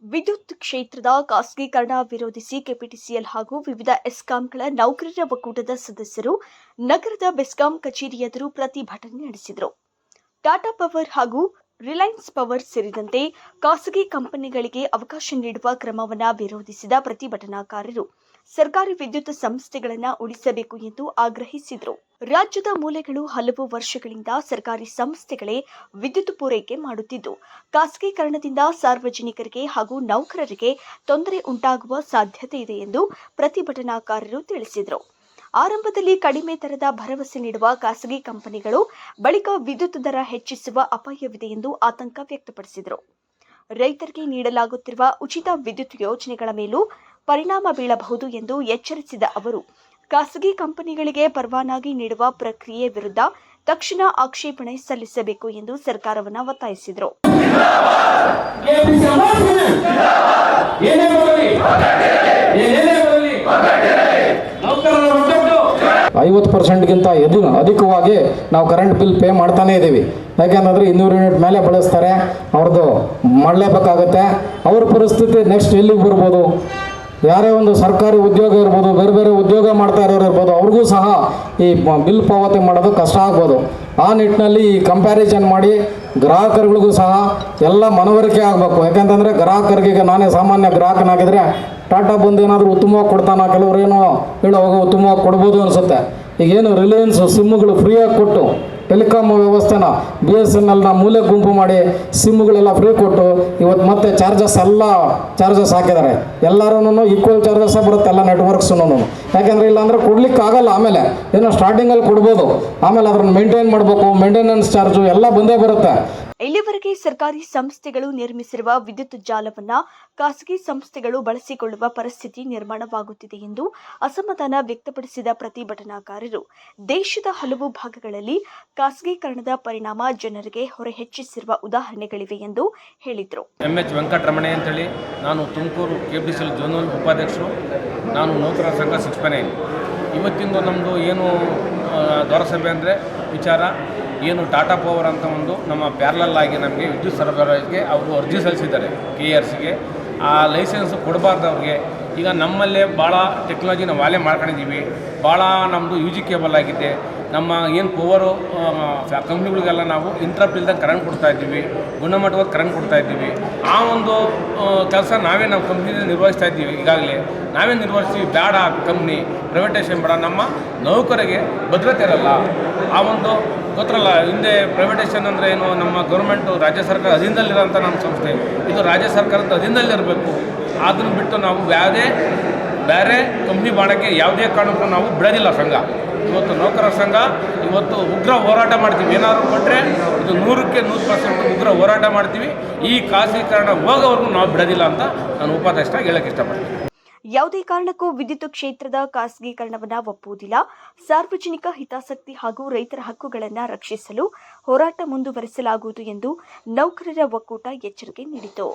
ವಿದ್ಯುತ್ ಕ್ಷೇತ್ರದ ಖಾಸಗೀಕರಣ ವಿರೋಧಿಸಿ ಕೆಪಿಟಿಸಿಎಲ್ ಹಾಗೂ ವಿವಿಧ ಎಸ್ಕಾಂಗಳ ನೌಕರರ ಒಕ್ಕೂಟದ ಸದಸ್ಯರು ನಗರದ ಬೆಸ್ಕಾಂ ಕಚೇರಿ ಎದುರು ಪ್ರತಿಭಟನೆ ನಡೆಸಿದರು. ಟಾಟಾ ಪವರ್ ಹಾಗೂ ರಿಲಯನ್ಸ್ ಪವರ್ ಸೇರಿದಂತೆ ಖಾಸಗಿ ಕಂಪನಿಗಳಿಗೆ ಅವಕಾಶ ನೀಡುವ ಕ್ರಮವನ್ನು ವಿರೋಧಿಸಿದ ಪ್ರತಿಭಟನಾಕಾರರು ಸರ್ಕಾರಿ ವಿದ್ಯುತ್ ಸಂಸ್ಥೆಗಳನ್ನು ಉಳಿಸಬೇಕು ಎಂದು ಆಗ್ರಹಿಸಿದರು. ರಾಜ್ಯದ ಮೂಲೆಗಳು ಹಲವು ವರ್ಷಗಳಿಂದ ಸರ್ಕಾರಿ ಸಂಸ್ಥೆಗಳೇ ವಿದ್ಯುತ್ ಪೂರೈಕೆ ಮಾಡುತ್ತಿದ್ದು, ಖಾಸಗೀಕರಣದಿಂದ ಸಾರ್ವಜನಿಕರಿಗೆ ಹಾಗೂ ನೌಕರರಿಗೆ ತೊಂದರೆ ಉಂಟಾಗುವ ಸಾಧ್ಯತೆ ಇದೆ ಎಂದು ಪ್ರತಿಭಟನಾಕಾರರು ತಿಳಿಸಿದರು. ಆರಂಭದಲ್ಲಿ ಕಡಿಮೆ ದರದ ಭರವಸೆ ನೀಡುವ ಖಾಸಗಿ ಕಂಪನಿಗಳು ಬಳಿಕ ವಿದ್ಯುತ್ ದರ ಹೆಚ್ಚಿಸುವ ಅಪಾಯವಿದೆ ಎಂದು ಆತಂಕ ವ್ಯಕ್ತಪಡಿಸಿದರು. ರೈತರಿಗೆ ನೀಡಲಾಗುತ್ತಿರುವ ಉಚಿತ ವಿದ್ಯುತ್ ಯೋಜನೆಗಳ ಮೇಲೂ ಪರಿಣಾಮ ಬೀಳಬಹುದು ಎಂದು ಎಚ್ಚರಿಸಿದ ಅವರು, ಖಾಸಗಿ ಕಂಪನಿಗಳಿಗೆ ಪರವಾನಗಿ ನೀಡುವ ಪ್ರಕ್ರಿಯೆ ವಿರುದ್ಧ ತಕ್ಷಣ ಆಕ್ಷೇಪಣೆ ಸಲ್ಲಿಸಬೇಕು ಎಂದು ಸರ್ಕಾರವನ್ನು ಒತ್ತಾಯಿಸಿದರು. 50%ಗಿಂತ ಅಧಿಕವಾಗಿ ನಾವು ಕರೆಂಟ್ ಬಿಲ್ ಪೇ ಮಾಡ್ತಾನೇ ಇದ್ದೀವಿ. ಯಾಕೆಂದರೆ 200 ಯೂನಿಟ್ ಮೇಲೆ ಬಳಸ್ತಾರೆ, ಅವ್ರದ್ದು ಮಾಡಲೇಬೇಕಾಗತ್ತೆ. ಅವ್ರ ಪರಿಸ್ಥಿತಿ ನೆಕ್ಸ್ಟ್ ಎಲ್ಲಿಗೆ ಬರ್ಬೋದು? ಯಾರೇ ಒಂದು ಸರ್ಕಾರಿ ಉದ್ಯೋಗ ಇರ್ಬೋದು, ಬೇರೆ ಬೇರೆ ಉದ್ಯೋಗ ಮಾಡ್ತಾ ಇರೋರು ಇರ್ಬೋದು, ಅವ್ರಿಗೂ ಸಹ ಈ ಬಿಲ್ ಪಾವತಿ ಮಾಡೋದು ಕಷ್ಟ ಆಗ್ಬೋದು. ಆ ನಿಟ್ಟಿನಲ್ಲಿ ಈ ಕಂಪ್ಯಾರಿಸನ್ ಮಾಡಿ ಗ್ರಾಹಕರುಗಳಿಗೂ ಸಹ ಎಲ್ಲ ಮನವರಿಕೆ ಆಗಬೇಕು. ಯಾಕೆಂತಂದರೆ ಗ್ರಾಹಕರಿಗೆ ನಾನೇ ಸಾಮಾನ್ಯ ಗ್ರಾಹಕನಾಗಿದ್ದರೆ ಟಾಟಾ ಬಂದು ಏನಾದರೂ ಉತ್ತಮವಾಗಿ ಕೊಡ್ತಾನೆ, ಕೆಲವರೇನೋ ಹೇಳೋವಾಗ ಉತ್ತಮವಾಗಿ ಕೊಡ್ಬೋದು ಅನಿಸುತ್ತೆ. ಈಗೇನು ರಿಲಯನ್ಸ್ ಸಿಮ್ಮುಗಳು ಫ್ರೀಯಾಗಿ ಕೊಟ್ಟು ಟೆಲಿಕಾಮ್ ವ್ಯವಸ್ಥೆನ BSNLನ ಮೂಲೆ ಗುಂಪು ಮಾಡಿ ಸಿಮ್ಮುಗಳೆಲ್ಲ ಫ್ರೀ ಕೊಟ್ಟು ಇವತ್ತು ಮತ್ತೆ ಚಾರ್ಜಸ್ ಹಾಕಿದ್ದಾರೆ. ಎಲ್ಲರೂ ಈಕ್ವಲ್ ಚಾರ್ಜಸ್ಸೇ ಬರುತ್ತೆ ಎಲ್ಲ ನೆಟ್ವರ್ಕ್ಸ್ನು. ಯಾಕೆಂದರೆ ಇಲ್ಲಾಂದರೆ ಕೊಡ್ಲಿಕ್ಕೆ ಆಗಲ್ಲ. ಆಮೇಲೆ ಏನೋ ಸ್ಟಾರ್ಟಿಂಗಲ್ಲಿ ಕೊಡ್ಬೋದು, ಆಮೇಲೆ ಅದನ್ನು ಮೇಂಟೈನ್ ಮಾಡಬೇಕು, ಮೇಂಟೆನೆನ್ಸ್ ಚಾರ್ಜು ಎಲ್ಲ ಬಂದೇ ಬರುತ್ತೆ. ಇಲ್ಲಿವರೆಗೆ ಸರ್ಕಾರಿ ಸಂಸ್ಥೆಗಳು ನಿರ್ಮಿಸಿರುವ ವಿದ್ಯುತ್ ಜಾಲವನ್ನು ಖಾಸಗಿ ಸಂಸ್ಥೆಗಳು ಬಳಸಿಕೊಳ್ಳುವ ಪರಿಸ್ಥಿತಿ ನಿರ್ಮಾಣವಾಗುತ್ತಿದೆ ಎಂದು ಅಸಮಾಧಾನ ವ್ಯಕ್ತಪಡಿಸಿದ ಪ್ರತಿಭಟನಾಕಾರರು ದೇಶದ ಹಲವು ಭಾಗಗಳಲ್ಲಿ ಖಾಸಗೀಕರಣದ ಪರಿಣಾಮ ಜನರಿಗೆ ಹೊರೆ ಹೆಚ್ಚಿಸಿರುವ ಉದಾಹರಣೆಗಳಿವೆ ಎಂದು ಹೇಳಿದರು. MH ವೆಂಕಟರಮಣಯ್ಯ ಅಂತೇಳಿ, ನಾನು ತುಮಕೂರು KPTCL ಝೋನಲ್ ಉಪಾಧ್ಯಕ್ಷರು. ನಾನು ನೌಕರರ ಸಂಘ 6/9. ಇವತ್ತಿಂದು ನಮ್ಮದು ಏನು ಧಾರಸಭೆ ಅಂದರೆ ವಿಚಾರ ಏನು ಟಾಟಾ ಪವರ್ ಅಂತ ಒಂದು ನಮ್ಮ ಪ್ಯಾರಲಲ್ ಆಗಿ ನಮಗೆ ವಿದ್ಯುತ್ ಸರಬರಾಜಿಗೆ ಅವರು ಅರ್ಜಿ ಸಲ್ಲಿಸಿದ್ದಾರೆ KRCಗೆ. ಆ ಲೈಸೆನ್ಸ್ ಕೊಡಬಾರ್ದು ಅವ್ರಿಗೆ. ಈಗ ನಮ್ಮಲ್ಲೇ ಭಾಳ ಟೆಕ್ನಾಲಜಿ ನಾವು ವಾಲೆ ಮಾಡ್ಕೊಂಡಿದ್ದೀವಿ. ಭಾಳ ನಮ್ಮದು UG ಕೇಬಲ್ ಆಗಿದೆ. ನಮ್ಮ ಏನು ಪವರು ಕಂಪ್ನಿಗಳಿಗೆಲ್ಲ ನಾವು ಇಂಟ್ರಪ್ಟ್ ಇಲ್ದಂಗೆ ಕರೆಂಟ್ ಕೊಡ್ತಾಯಿದ್ದೀವಿ, ಗುಣಮಟ್ಟವಾದ ಕರೆಂಟ್ ಕೊಡ್ತಾಯಿದ್ದೀವಿ. ಆ ಒಂದು ಕೆಲಸ ನಾವೇ ನಮ್ಮ ಕಂಪ್ನಿಯಿಂದ ನಿರ್ವಹಿಸ್ತಾ ಇದ್ದೀವಿ. ಈಗಾಗಲೇ ನಾವೇ ನಿರ್ವಹಿಸ್ತೀವಿ. ಬೇಡ ಕಂಪ್ನಿ ಪ್ರೈವೇಟೈಸೇಷನ್ ಬೇಡ, ನಮ್ಮ ನೌಕರಿಗೆ ಭದ್ರತೆ ಇರಲ್ಲ. ಆ ಒಂದು ಗೊತ್ತರಲ್ಲ, ಹಿಂದೆ ಪ್ರೈವೇಟೈಸೇಷನ್ ಅಂದರೆ ಏನು, ನಮ್ಮ ಗೌರ್ಮೆಂಟು ರಾಜ್ಯ ಸರ್ಕಾರ ಅಧೀನದಲ್ಲಿರೋಂಥ ನಮ್ಮ ಸಂಸ್ಥೆ, ಇದು ರಾಜ್ಯ ಸರ್ಕಾರದ ಅಧೀನದಲ್ಲಿರಬೇಕು. ಅದನ್ನು ಬಿಟ್ಟು ನಾವು ಯಾವುದೇ ಬೇರೆ ಕಂಪ್ನಿ ಮಾಡೋಕ್ಕೆ ಯಾವುದೇ ಕಾರಣಕ್ಕೂ ನಾವು ಬಿಡೋದಿಲ್ಲ. ಸಂಘ ಇವತ್ತು ನೌಕರರ ಸಂಘ ಇವತ್ತು ಉಗ್ರ ಹೋರಾಟ ಮಾಡ್ತೀವಿ. ಏನಾದರೂ ಕೊಟ್ಟರೆ ಇದು 100ಕ್ಕೆ 100% ಉಗ್ರ ಹೋರಾಟ ಮಾಡ್ತೀವಿ. ಈ ಖಾಸಗೀಕರಣ ಹೋಗೋವರೆಗೂ ನಾವು ಬಿಡೋದಿಲ್ಲ ಅಂತ ನಾನು ಉಪಾಧ್ಯಕ್ಷರಾಗಿ ಹೇಳೋಕ್ಕೆ ಇಷ್ಟಪಡ್ತೀನಿ. ಯಾವುದೇ ಕಾರಣಕ್ಕೂ ವಿದ್ಯುತ್ ಕ್ಷೇತ್ರದ ಖಾಸಗೀಕರಣವನ್ನು ಒಪ್ಪುವುದಿಲ್ಲ. ಸಾರ್ವಜನಿಕ ಹಿತಾಸಕ್ತಿ ಹಾಗೂ ರೈತರ ಹಕ್ಕುಗಳನ್ನು ರಕ್ಷಿಸಲು ಹೋರಾಟ ಮುಂದುವರಿಸಲಾಗುವುದು ಎಂದು ನೌಕರರ ಒಕ್ಕೂಟ ಎಚ್ಚರಿಕೆ ನೀಡಿತು.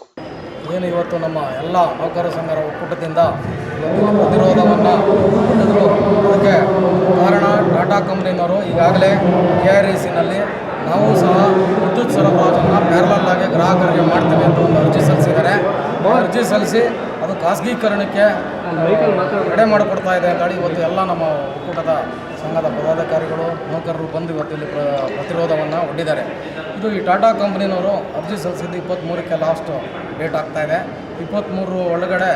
ಏನು ಇವತ್ತು ನಮ್ಮ ಎಲ್ಲ ನೌಕರರ ಸಂಘರ ಒಕ್ಕೂಟದಿಂದ ಪ್ರತಿರೋಧವನ್ನು ಮಾಡಿದ್ರು. ಅದಕ್ಕೆ ಕಾರಣ ಟಾಟಾ ಕಂಪ್ನಿನವರು ಈಗಾಗಲೇ KRECನಲ್ಲಿ ನಾವು ಸಹ ವಿದ್ಯುತ್ ಸರಬರಾಜನ್ನು ಪ್ಯಾರಲಲ್ ಆಗಿ ಗ್ರಾಹಕರಿಗೆ ಮಾಡ್ತೀವಿ ಅಂತ ಒಂದು ಅರ್ಜಿ ಸಲ್ಲಿಸಿದ್ದಾರೆ. ಅರ್ಜಿ ಸಲ್ಲಿಸಿ ಅದು ಖಾಸಗೀಕರಣಕ್ಕೆ ತಡೆ ಮಾಡಿಕೊಡ್ತಾ ಇದೆ ಅಂತೇಳಿ ಇವತ್ತು ಎಲ್ಲ ನಮ್ಮ ಒಕ್ಕೂಟದ ಸಂಘದ ಪದಾಧಿಕಾರಿಗಳು ನೌಕರರು ಬಂದು ಇವತ್ತು ಇಲ್ಲಿ ಪ್ರತಿರೋಧವನ್ನು ಒಡ್ಡಿದ್ದಾರೆ. ಇದು ಈ ಟಾಟಾ ಕಂಪ್ನಿನವರು ಅರ್ಜಿ ಸಲ್ಲಿಸಿದ್ದು 23ಕ್ಕೆ ಲಾಸ್ಟ್ ಡೇಟ್ ಆಗ್ತಾಯಿದೆ. 23 ಒಳಗಡೆ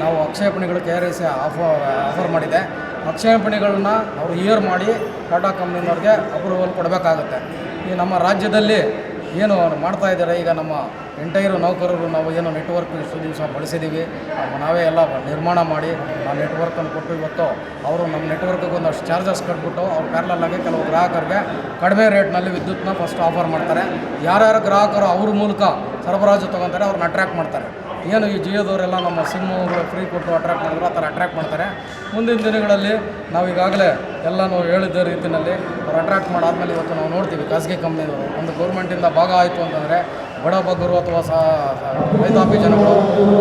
ನಾವು ಆಕ್ಷೇಪಣೆಗಳು KREC ಆಫರ್ ಮಾಡಿದೆ. ಆಕ್ಷೇಪಣೆಗಳನ್ನ ಅವರು ಹಿಯರ್ ಮಾಡಿ ಟಾಟಾ ಕಂಪ್ನಿನವ್ರಿಗೆ ಅಪ್ರೂವಲ್ ಕೊಡಬೇಕಾಗುತ್ತೆ. ಈ ನಮ್ಮ ರಾಜ್ಯದಲ್ಲಿ ಏನು ಮಾಡ್ತಾ ಇದ್ದಾರೆ, ಈಗ ನಮ್ಮ ಎಂಟೈರು ನೌಕರರು ನಾವು ಏನು ನೆಟ್ವರ್ಕ್ ಇಷ್ಟು ದಿವಸ ಬಳಸಿದ್ದೀವಿ, ನಾವೇ ಎಲ್ಲ ನಿರ್ಮಾಣ ಮಾಡಿ ಆ ನೆಟ್ವರ್ಕನ್ನು ಕೊಟ್ಟು ಇವತ್ತು ಅವರು ನಮ್ಮ ನೆಟ್ವರ್ಕಿಗೆ ಒಂದಷ್ಟು ಚಾರ್ಜಸ್ ಕಟ್ಬಿಟ್ಟು ಅವ್ರು ಪ್ಯಾರಲಲ್ ಆಗಿ ಕೆಲವು ಗ್ರಾಹಕರಿಗೆ ಕಡಿಮೆ ರೇಟ್ನಲ್ಲಿ ವಿದ್ಯುತ್ನ ಫಸ್ಟ್ ಆಫರ್ ಮಾಡ್ತಾರೆ. ಯಾರ್ಯಾರು ಗ್ರಾಹಕರು ಅವ್ರ ಮೂಲಕ ಸರಬರಾಜು ತೊಗೊತಾರೆ ಅವ್ರನ್ನ ಅಟ್ರ್ಯಾಕ್ಟ್ ಮಾಡ್ತಾರೆ. ಏನು ಈ ಜಿಯೋದವರೆಲ್ಲ ನಮ್ಮ ಸಿಮ್ಮುಗಳು ಫ್ರೀ ಕೊಟ್ಟು ಅಟ್ರ್ಯಾಕ್ಟ್ ಮಾಡಿದ್ರು, ಆ ಥರ ಅಟ್ರ್ಯಾಕ್ಟ್ ಮಾಡ್ತಾರೆ. ಮುಂದಿನ ದಿನಗಳಲ್ಲಿ ನಾವು ಈಗಾಗಲೇ ಎಲ್ಲನೂ ಹೇಳಿದ್ದ ರೀತಿಯಲ್ಲಿ ಅವ್ರು ಅಟ್ರ್ಯಾಕ್ಟ್ ಮಾಡಾದ್ಮೇಲೆ ಇವತ್ತು ನಾವು ನೋಡ್ತೀವಿ ಖಾಸಗಿ ಕಂಪ್ನಿದವರು ಒಂದು ಗೌರ್ಮೆಂಟಿಂದ ಭಾಗ ಆಯಿತು ಅಂತಂದರೆ ಬಡ ಬಗ್ಗರು ಅಥವಾ ರೈತಾಪಿ ಜನಗಳು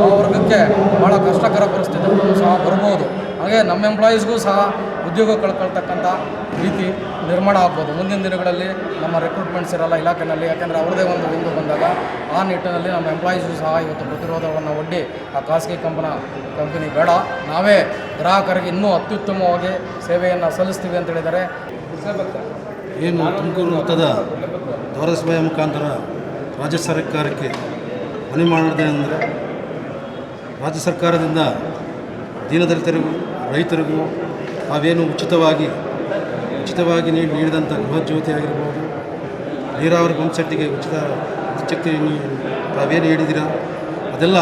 ಆ ವರ್ಗಕ್ಕೆ ಭಾಳ ಕಷ್ಟಕರ ಪರಿಸ್ಥಿತಿಗಳು ಸಹ ಬರ್ಬೋದು. ಹಾಗೆ ನಮ್ಮ ಎಂಪ್ಲಾಯೀಸ್ಗೂ ಸಹ ಉದ್ಯೋಗ ಕಳ್ಕೊಳ್ತಕ್ಕಂಥ ರೀತಿ ನಿರ್ಮಾಣ ಆಗ್ಬೋದು. ಮುಂದಿನ ದಿನಗಳಲ್ಲಿ ನಮ್ಮ ರಿಕ್ರೂಟ್ಮೆಂಟ್ಸ್ ಇರಲ್ಲ ಇಲಾಖೆಯಲ್ಲಿ, ಯಾಕೆಂದರೆ ಅವ್ರದ್ದೇ ಒಂದು ಬಂದಾಗ ಆ ನಿಟ್ಟಿನಲ್ಲಿ ನಮ್ಮ ಎಂಪ್ಲಾಯೀಸು ಸಹ ಇವತ್ತು ಪ್ರತಿರೋಧವನ್ನು ಒಡ್ಡಿ ಆ ಖಾಸಗಿ ಕಂಪನಿ ಬೇಡ, ನಾವೇ ಗ್ರಾಹಕರಿಗೆ ಇನ್ನೂ ಅತ್ಯುತ್ತಮವಾಗಿ ಸೇವೆಯನ್ನು ಸಲ್ಲಿಸ್ತೀವಿ ಅಂತ ಹೇಳಿದ್ದಾರೆ. ಏನು ತುಮಕೂರು ವೃತ್ತದ ನಗರಸಭೆಯ ಮುಖಾಂತರ ರಾಜ್ಯ ಸರ್ಕಾರಕ್ಕೆ ಮನವಿ ಮಾಡೋದೇನೆಂದರೆ, ರಾಜ್ಯ ಸರ್ಕಾರದಿಂದ ದೀನದಲಿತರಿಗೂ ರೈತರಿಗೂ ತಾವೇನು ಉಚಿತವಾಗಿ ನೀಡಿದಂಥ ಗೃಹ ಜ್ಯೋತಿ ಆಗಿರ್ಬೋದು, ನೀರಾವರಿ ಪಂಪ್ಸೆಟ್ಟಿಗೆ ಉಚಿತ ವಿದ್ಯುಚ್ಛಕ್ತಿ ತಾವೇನು ನೀಡಿದ್ದೀರಾ ಅದೆಲ್ಲ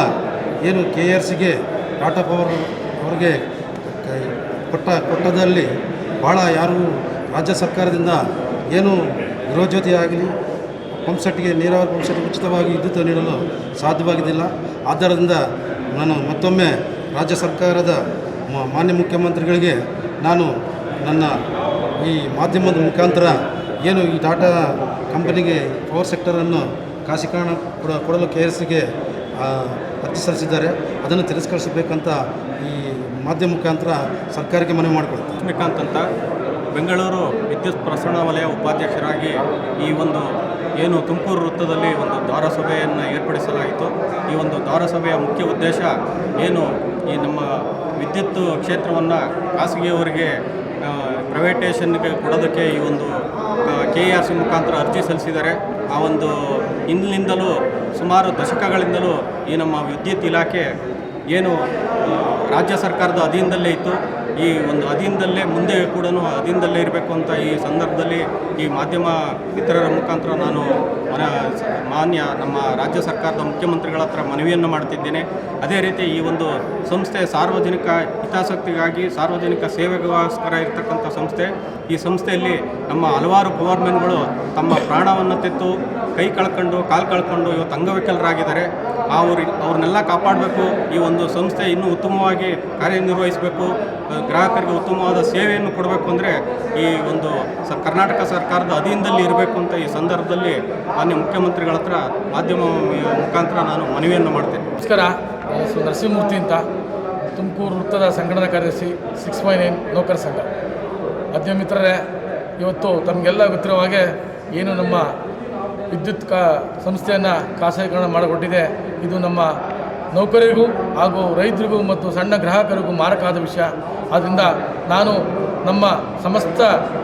ಏನು KRCಗೆ ಟಾಟಾ ಪವರ್ ಅವರಿಗೆ ಕೊಟ್ಟದಲ್ಲಿ ಭಾಳ ಯಾರು ರಾಜ್ಯ ಸರ್ಕಾರದಿಂದ ಏನು ಗೃಹ ಜ್ಯೋತಿ ಆಗಲಿ ಪಂಪ್ಸೆಟ್ಗೆ ನೀರಾವರಿ ಪಂಪ್ಸೆಟ್ಗೆ ಉಚಿತವಾಗಿ ವಿದ್ಯುತ್ ನೀಡಲು ಸಾಧ್ಯವಾಗಿದ್ದಿಲ್ಲ. ಆದ್ದರಿಂದ ನಾನು ಮತ್ತೊಮ್ಮೆ ರಾಜ್ಯ ಸರ್ಕಾರದ ಮಾನ್ಯ ಮುಖ್ಯಮಂತ್ರಿಗಳಿಗೆ ನಾನು ನನ್ನ ಈ ಮಾಧ್ಯಮದ ಮುಖಾಂತರ ಏನು ಈ ಟಾಟಾ ಕಂಪನಿಗೆ ಪವರ್ ಸೆಕ್ಟರನ್ನು ಖಾಸಗೀಕರಣ ಕೊಡಲು KRCಗೆ ಅರ್ಜಿ ಸಲ್ಲಿಸಿದ್ದಾರೆ, ಅದನ್ನು ತಿರಸ್ಕರಿಸಬೇಕಂತ ಈ ಮಾಧ್ಯಮ ಮುಖಾಂತರ ಸರ್ಕಾರಕ್ಕೆ ಮನವಿ ಮಾಡಿಕೊಳ್ತೀನಿ. ಲಕ್ಷ್ಮೀಕಾಂತ್ ಅಂತ ಬೆಂಗಳೂರು ವಿದ್ಯುತ್ ಪ್ರಸರಣ ವಲಯ ಉಪಾಧ್ಯಕ್ಷರಾಗಿ ಈ ಒಂದು ಏನು ತುಮಕೂರು ವೃತ್ತದಲ್ಲಿ ಒಂದು ಧಾರಾಸಭೆಯನ್ನು ಏರ್ಪಡಿಸಲಾಯಿತು. ಈ ಒಂದು ಧಾರಾಸಭೆಯ ಮುಖ್ಯ ಉದ್ದೇಶ ಏನು ಈ ನಮ್ಮ ವಿದ್ಯುತ್ ಕ್ಷೇತ್ರವನ್ನು ಖಾಸಗಿಯವರಿಗೆ ಪ್ರೈವೇಟೇಷನ್ಗೆ ಕೊಡೋದಕ್ಕೆ ಈ ಒಂದು KRC ಮುಖಾಂತರ ಅರ್ಜಿ ಸಲ್ಲಿಸಿದ್ದಾರೆ. ಆ ಒಂದು ಹಿಂದಿನಿಂದಲೂ ಸುಮಾರು ದಶಕಗಳಿಂದಲೂ ಈ ನಮ್ಮ ವಿದ್ಯುತ್ ಇಲಾಖೆ ಏನು ರಾಜ್ಯ ಸರ್ಕಾರದ ಅಧೀನದಲ್ಲೇ ಇತ್ತು, ಈ ಒಂದು ಅಧೀನದಲ್ಲೇ ಮುಂದೆ ಕೂಡ ಅಧೀನದಲ್ಲೇ ಇರಬೇಕು ಅಂತ ಈ ಸಂದರ್ಭದಲ್ಲಿ ಈ ಮಾಧ್ಯಮ ಮಿತ್ರರ ಮುಖಾಂತರ ನಾನು ಮಾನ್ಯ ನಮ್ಮ ರಾಜ್ಯ ಸರ್ಕಾರದ ಮುಖ್ಯಮಂತ್ರಿಗಳ ಹತ್ರ ಮನವಿಯನ್ನು ಮಾಡ್ತಿದ್ದೇನೆ. ಅದೇ ರೀತಿ ಈ ಒಂದು ಸಂಸ್ಥೆ ಸಾರ್ವಜನಿಕ ಹಿತಾಸಕ್ತಿಗಾಗಿ ಸಾರ್ವಜನಿಕ ಸೇವೆಗೋಸ್ಕರ ಇರತಕ್ಕಂಥ ಸಂಸ್ಥೆ. ಈ ಸಂಸ್ಥೆಯಲ್ಲಿ ನಮ್ಮ ಹಲವಾರು ಪವರ್ಮೆನ್ಗಳು ತಮ್ಮ ಪ್ರಾಣವನ್ನು ತೆತ್ತು ಕೈ ಕಳ್ಕೊಂಡು ಕಾಲು ಕಳ್ಕೊಂಡು ಇವತ್ತು ಅಂಗವಿಕಲರಾಗಿದ್ದಾರೆ. ಅವ್ರನ್ನೆಲ್ಲ ಕಾಪಾಡಬೇಕು. ಈ ಒಂದು ಸಂಸ್ಥೆ ಇನ್ನೂ ಉತ್ತಮವಾಗಿ ಕಾರ್ಯನಿರ್ವಹಿಸಬೇಕು, ಗ್ರಾಹಕರಿಗೆ ಉತ್ತಮವಾದ ಸೇವೆಯನ್ನು ಕೊಡಬೇಕು ಅಂದರೆ ಈ ಒಂದು ಕರ್ನಾಟಕ ಸರ್ಕಾರದ ಅಧೀನದಲ್ಲಿ ಇರಬೇಕು ಅಂತ ಈ ಸಂದರ್ಭದಲ್ಲಿ ಮಾನ್ಯ ಮುಖ್ಯಮಂತ್ರಿಗಳ ಹತ್ರ ಮಾಧ್ಯಮ ಮುಖಾಂತರ ನಾನು ಮನವಿಯನ್ನು ಮಾಡ್ತೇನೆ. ನಮಸ್ಕಾರ, ನಾನು ನರಸಿಂಹಮೂರ್ತಿ ಅಂತ, ತುಮಕೂರು ವೃತ್ತದ ಸಂಘಟನಾ ಕಾರ್ಯದರ್ಶಿ 6/9 ನೌಕರ ಸಂಘ. ಮಾಧ್ಯಮ ಮಿತ್ರರೇ, ಇವತ್ತು ತಮಗೆಲ್ಲ ಗೊತ್ತಿರುವ ಹಾಗೆ ಏನು ನಮ್ಮ ವಿದ್ಯುತ್ ಸಂಸ್ಥೆಯನ್ನು ಖಾಸಗೀಕರಣ ಮಾಡಿಕೊಟ್ಟಿದೆ, ಇದು ನಮ್ಮ ನೌಕರರಿಗೂ ಹಾಗೂ ರೈತರಿಗೂ ಮತ್ತು ಸಣ್ಣ ಗ್ರಾಹಕರಿಗೂ ಮಾರಕ ಆದ ವಿಷಯ. ಆದ್ದರಿಂದ ನಾನು ನಮ್ಮ ಸಮಸ್ತ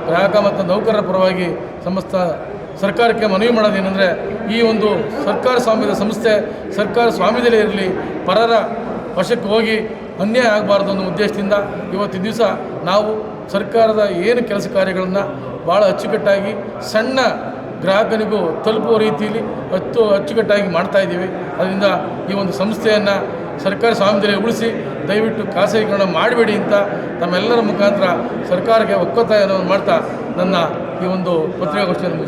ಗ್ರಾಹಕ ಮತ್ತು ನೌಕರರ ಪರವಾಗಿ ಸಮಸ್ತ ಸರ್ಕಾರಕ್ಕೆ ಮನವಿ ಮಾಡೋದೇನೆಂದರೆ, ಈ ಒಂದು ಸರ್ಕಾರ ಸ್ವಾಮ್ಯದ ಸಂಸ್ಥೆ ಸರ್ಕಾರ ಸ್ವಾಮ್ಯದಲ್ಲೇ ಇರಲಿ, ಪರರ ವಶಕ್ಕೆ ಹೋಗಿ ಅನ್ಯಾಯ ಆಗಬಾರ್ದು ಅನ್ನೋ ಉದ್ದೇಶದಿಂದ ಇವತ್ತಿನ ದಿವಸ ನಾವು ಸರ್ಕಾರದ ಏನು ಕೆಲಸ ಕಾರ್ಯಗಳನ್ನು ಭಾಳ ಅಚ್ಚುಕಟ್ಟಾಗಿ ಸಣ್ಣ ಗ್ರಾಹಕನಿಗೂ ತಲುಪುವ ರೀತಿಯಲ್ಲಿ ಅಚ್ಚುಕಟ್ಟಾಗಿ ಮಾಡ್ತಾಯಿದ್ದೀವಿ. ಅದರಿಂದ ಈ ಒಂದು ಸಂಸ್ಥೆಯನ್ನು ಸರ್ಕಾರ ಸ್ವಾಮ್ಯದಲ್ಲಿ ಉಳಿಸಿ ದಯವಿಟ್ಟು ಖಾಸಗೀಕರಣ ಮಾಡಬೇಡಿ ಅಂತ ತಮ್ಮೆಲ್ಲರ ಮುಖಾಂತರ ಸರ್ಕಾರಕ್ಕೆ ಒಕ್ಕೊತ್ತಾಯವನ್ನು ಮಾಡ್ತಾ ನನ್ನ ಈ ಒಂದು ಪತ್ರಿಕಾಗೋಷ್ಠಿಯನ್ನು